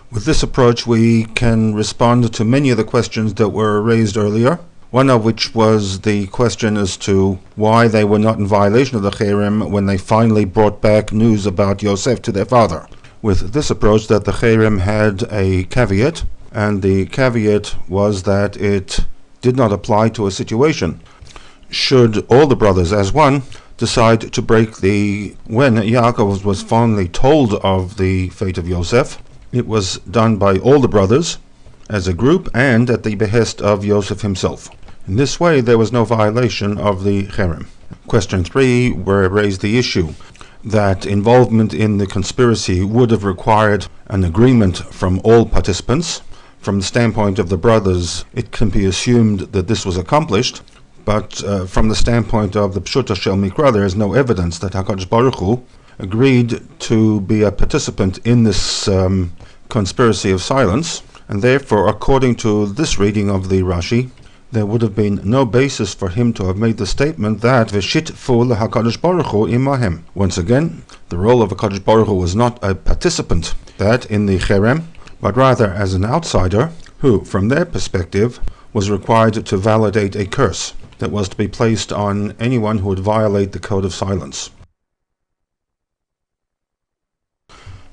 With this approach, we can respond to many of the questions that were raised earlier, one of which was the question as to why they were not in violation of the Cherem when they finally brought back news about Yosef to their father. With this approach, that the Cherem had a caveat, and the caveat was that it did not apply to a situation. Should all the brothers as one decide to break when Yaakov was finally told of the fate of Yosef, it was done by all the brothers as a group and at the behest of Yosef himself. In this way, there was no violation of the Cherem. Question 3, where raised the issue that involvement in the conspiracy would have required an agreement from all participants. From the standpoint of the brothers, it can be assumed that this was accomplished, but from the standpoint of the Pshuta Shel Mikra, there is no evidence that HaKadosh Baruch Hu agreed to be a participant in this conspiracy of silence, and therefore, according to this reading of the Rashi, there would have been no basis for him to have made the statement that V'shitfu HaKadosh Baruch Hu imahem. Once again, the role of HaKadosh Baruch Hu was not a participant that in the Cherem, but rather as an outsider who, from their perspective, was required to validate a curse that was to be placed on anyone who would violate the code of silence.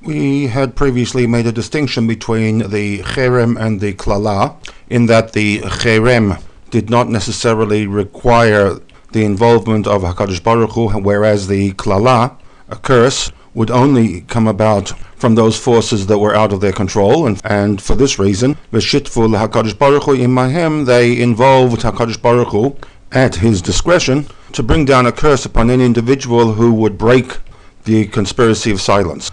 We had previously made a distinction between the Cherem and the Klala, in that the Cherem did not necessarily require the involvement of HaKadosh Baruch Hu, whereas the Klala, a curse, would only come about from those forces that were out of their control, and for this reason, V'shitfu HaKadosh Baruch Hu imahem, they involved HaKadosh Baruch Hu at his discretion to bring down a curse upon any individual who would break the conspiracy of silence.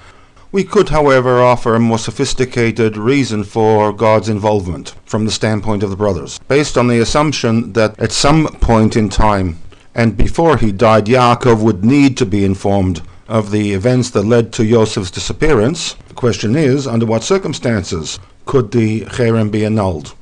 We could, however, offer a more sophisticated reason for God's involvement from the standpoint of the brothers, based on the assumption that at some point in time, and before he died, Yaakov would need to be informed of the events that led to Yosef's disappearance. The question is, under what circumstances could the Cherem be annulled?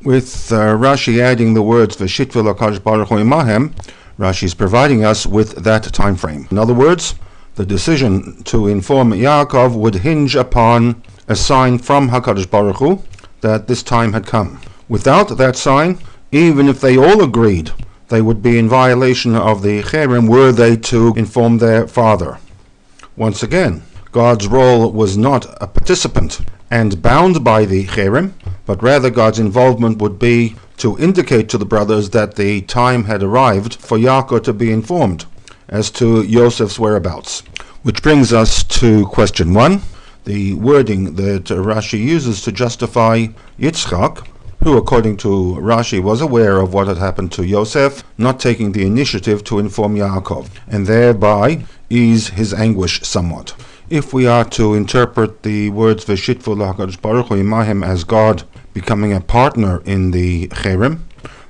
With Rashi adding the words V'shitvu HaKadosh Baruch Hu imahem, Rashi is providing us with that time frame. In other words, the decision to inform Yaakov would hinge upon a sign from HaKadosh Baruch Hu that this time had come. Without that sign, even if they all agreed, they would be in violation of the Cherem were they to inform their father. Once again, God's role was not a participant and bound by the Cherem, but rather God's involvement would be to indicate to the brothers that the time had arrived for Yaakov to be informed as to Yosef's whereabouts. Which brings us to question 1, the wording that Rashi uses to justify Yitzchak, who according to Rashi was aware of what had happened to Yosef, not taking the initiative to inform Yaakov, and thereby ease his anguish somewhat. If we are to interpret the words V'shitvu HaKadosh Baruch Hu imahem as God becoming a partner in the Cherem,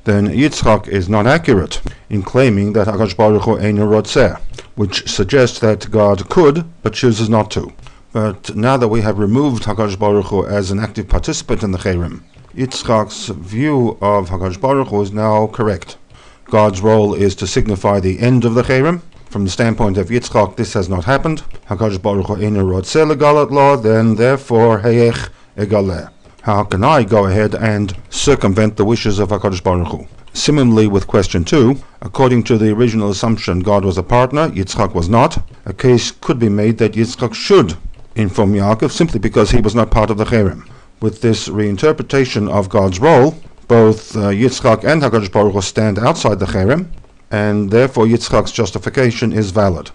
then Yitzchak is not accurate in claiming that HaKadosh Baruch Hu eino rotzeh, which suggests that God could, but chooses not to. But now that we have removed HaKadosh Baruch Hu as an active participant in the Cherem, Yitzchak's view of HaKadosh Baruch Hu is now correct. God's role is to signify the end of the Cherem. From the standpoint of Yitzchak, this has not happened. HaKadosh Baruch Hu eino rotzeh legalat lo, then therefore heyech egaleh. How can I go ahead and circumvent the wishes of HaKadosh Baruch Hu? Similarly with question 2, according to the original assumption God was a partner, Yitzchak was not, a case could be made that Yitzchak should inform Yaakov simply because he was not part of the Cherem. With this reinterpretation of God's role, both Yitzchak and HaKadosh Baruch Hu stand outside the Cherem, and therefore Yitzchak's justification is valid.